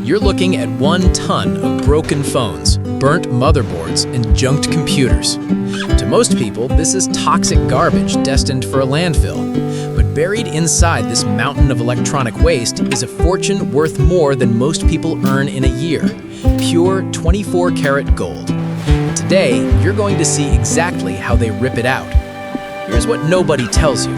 You're looking at 1 ton of broken phones, burnt motherboards, and junked computers. To most people, this is toxic garbage destined for a landfill. But buried inside this mountain of electronic waste is a fortune worth more than most people earn in a year. Pure 24-karat gold. Today, you're going to see exactly how they rip it out. Here's what nobody tells you.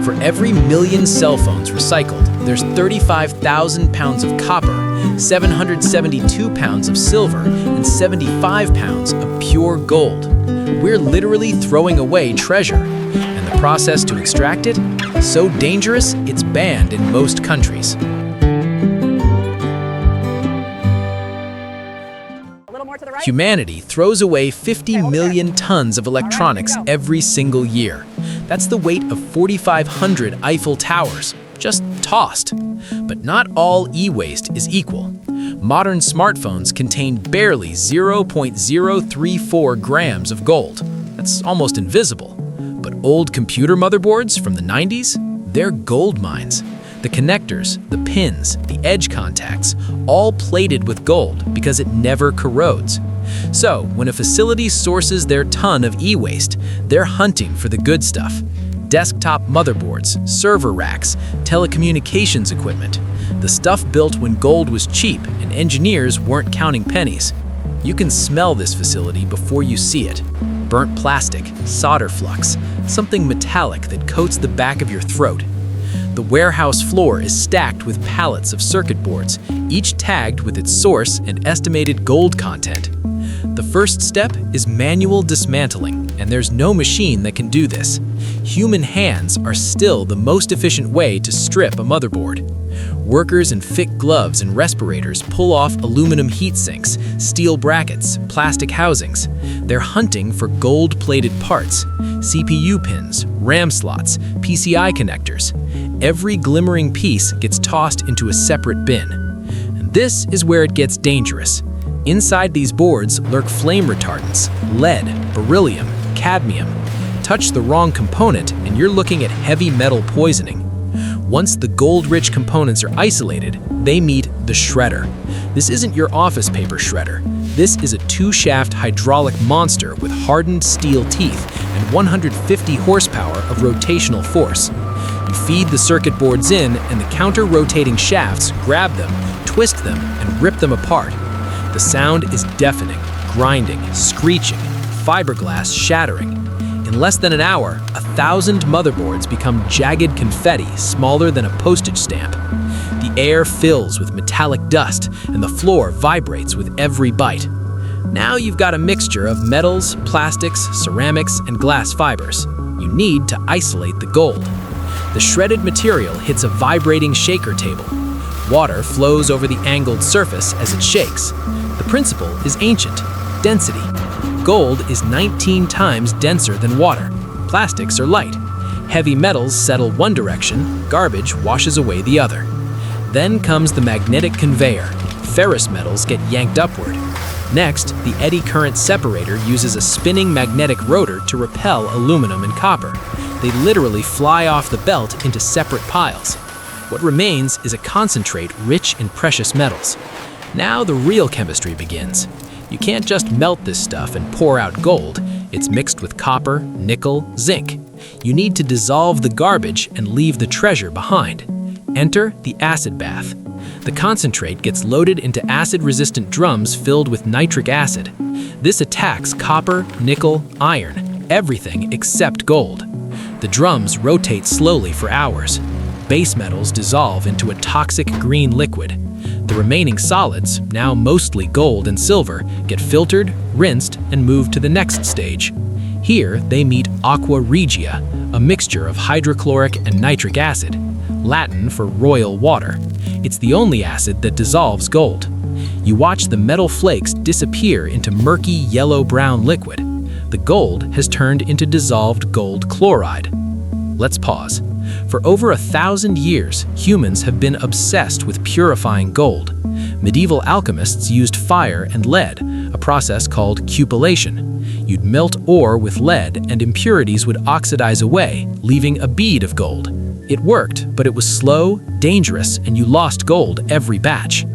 For every million cell phones recycled, there's 35,000 pounds of copper, 772 pounds of silver, and 75 pounds of pure gold. We're literally throwing away treasure. And the process to extract it? So dangerous, it's banned in most countries. Humanity throws away 50 million tons of electronics every single year. That's the weight of 4,500 Eiffel Towers, just tossed. But not all e-waste is equal. Modern smartphones contain barely 0.034 grams of gold. That's almost invisible. But old computer motherboards from the 90s? They're gold mines. The connectors, the pins, the edge contacts, all plated with gold because it never corrodes. So, when a facility sources their ton of e-waste, they're hunting for the good stuff. Desktop motherboards, server racks, telecommunications equipment. The stuff built when gold was cheap and engineers weren't counting pennies. You can smell this facility before you see it. Burnt plastic, solder flux, something metallic that coats the back of your throat. The warehouse floor is stacked with pallets of circuit boards, each tagged with its source and estimated gold content. The first step is manual dismantling, and there's no machine that can do this. Human hands are still the most efficient way to strip a motherboard. Workers in thick gloves and respirators pull off aluminum heat sinks, steel brackets, plastic housings. They're hunting for gold-plated parts, CPU pins, RAM slots, PCI connectors. Every glimmering piece gets tossed into a separate bin. And this is where it gets dangerous. Inside these boards lurk flame retardants, lead, beryllium, cadmium. Touch the wrong component and you're looking at heavy metal poisoning. Once the gold-rich components are isolated, they meet the shredder. This isn't your office paper shredder. This is a 2-shaft hydraulic monster with hardened steel teeth and 150 horsepower of rotational force. You feed the circuit boards in and the counter-rotating shafts grab them, twist them, and rip them apart. The sound is deafening, grinding, screeching, fiberglass shattering. In less than an hour, 1,000 motherboards become jagged confetti smaller than a postage stamp. The air fills with metallic dust and the floor vibrates with every bite. Now you've got a mixture of metals, plastics, ceramics, and glass fibers. You need to isolate the gold. The shredded material hits a vibrating shaker table. Water flows over the angled surface as it shakes. The principle is ancient: density. Gold is 19 times denser than water. Plastics are light. Heavy metals settle one direction, garbage washes away the other. Then comes the magnetic conveyor. Ferrous metals get yanked upward. Next, the eddy current separator uses a spinning magnetic rotor to repel aluminum and copper. They literally fly off the belt into separate piles. What remains is a concentrate rich in precious metals. Now the real chemistry begins. You can't just melt this stuff and pour out gold. It's mixed with copper, nickel, zinc. You need to dissolve the garbage and leave the treasure behind. Enter the acid bath. The concentrate gets loaded into acid-resistant drums filled with nitric acid. This attacks copper, nickel, iron, everything except gold. The drums rotate slowly for hours. Base metals dissolve into a toxic green liquid. The remaining solids, now mostly gold and silver, get filtered, rinsed, and moved to the next stage. Here, they meet aqua regia, a mixture of hydrochloric and nitric acid, Latin for royal water. It's the only acid that dissolves gold. You watch the metal flakes disappear into murky yellow-brown liquid. The gold has turned into dissolved gold chloride. Let's pause. For over 1,000 years, humans have been obsessed with purifying gold. Medieval alchemists used fire and lead, a process called cupellation. You'd melt ore with lead and impurities would oxidize away, leaving a bead of gold. It worked, but it was slow, dangerous, and you lost gold every batch.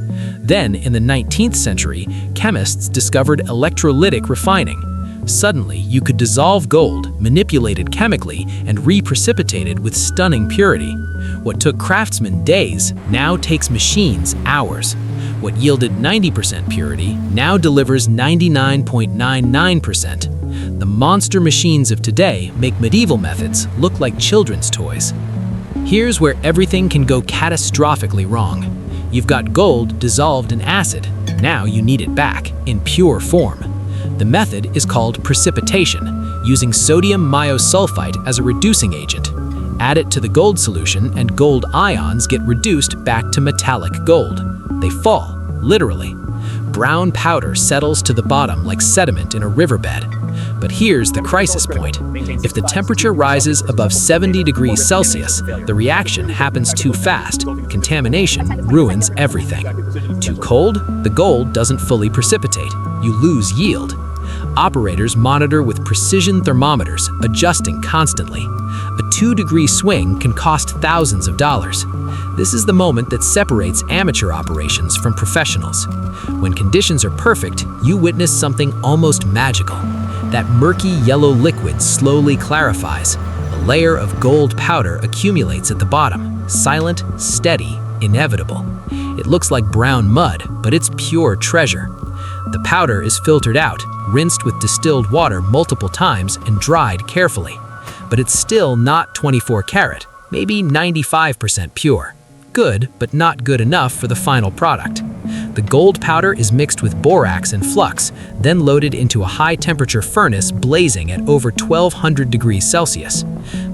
Then, in the 19th century, chemists discovered electrolytic refining. Suddenly, you could dissolve gold, manipulate it chemically, and reprecipitate it with stunning purity. What took craftsmen days now takes machines hours. What yielded 90% purity now delivers 99.99%. The monster machines of today make medieval methods look like children's toys. Here's where everything can go catastrophically wrong. You've got gold dissolved in acid. Now you need it back in pure form. The method is called precipitation, using sodium myosulfite as a reducing agent. Add it to the gold solution and gold ions get reduced back to metallic gold. They fall, literally. Brown powder settles to the bottom like sediment in a riverbed. But here's the crisis point. If the temperature rises above 70 degrees Celsius, the reaction happens too fast. Contamination ruins everything. Too cold, the gold doesn't fully precipitate. You lose yield. Operators monitor with precision thermometers, adjusting constantly. A 2-degree swing can cost thousands of dollars. This is the moment that separates amateur operations from professionals. When conditions are perfect, you witness something almost magical. That murky yellow liquid slowly clarifies. A layer of gold powder accumulates at the bottom, silent, steady, inevitable. It looks like brown mud, but it's pure treasure. The powder is filtered out, rinsed with distilled water multiple times, and dried carefully. But it's still not 24 karat, maybe 95% pure. Good, but not good enough for the final product. The gold powder is mixed with borax and flux, then loaded into a high-temperature furnace blazing at over 1200 degrees Celsius.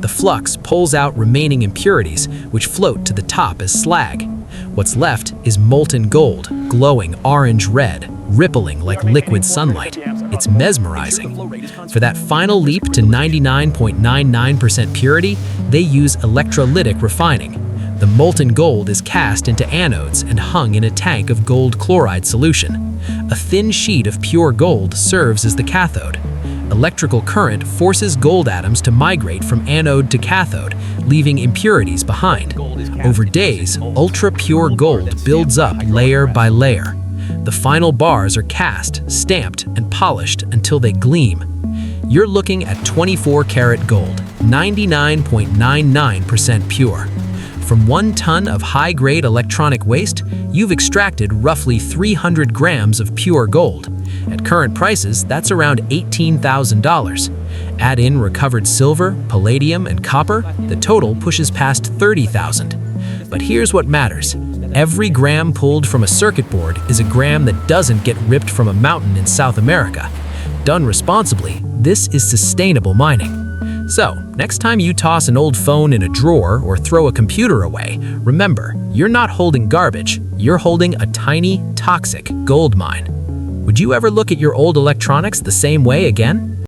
The flux pulls out remaining impurities, which float to the top as slag. What's left is molten gold, glowing orange-red, rippling like liquid sunlight. It's mesmerizing. For that final leap to 99.99% purity, they use electrolytic refining. The molten gold is cast into anodes and hung in a tank of gold chloride solution. A thin sheet of pure gold serves as the cathode. Electrical current forces gold atoms to migrate from anode to cathode, leaving impurities behind. Over days, ultra-pure gold builds up layer by layer. The final bars are cast, stamped, and polished until they gleam. You're looking at 24 karat gold, 99.99% pure. From 1 ton of high-grade electronic waste, you've extracted roughly 300 grams of pure gold. At current prices, that's around $18,000. Add in recovered silver, palladium, and copper, the total pushes past $30,000. But here's what matters. Every gram pulled from a circuit board is a gram that doesn't get ripped from a mountain in South America. Done responsibly, this is sustainable mining. So, next time you toss an old phone in a drawer or throw a computer away, remember, you're not holding garbage, you're holding a tiny, toxic gold mine. Would you ever look at your old electronics the same way again?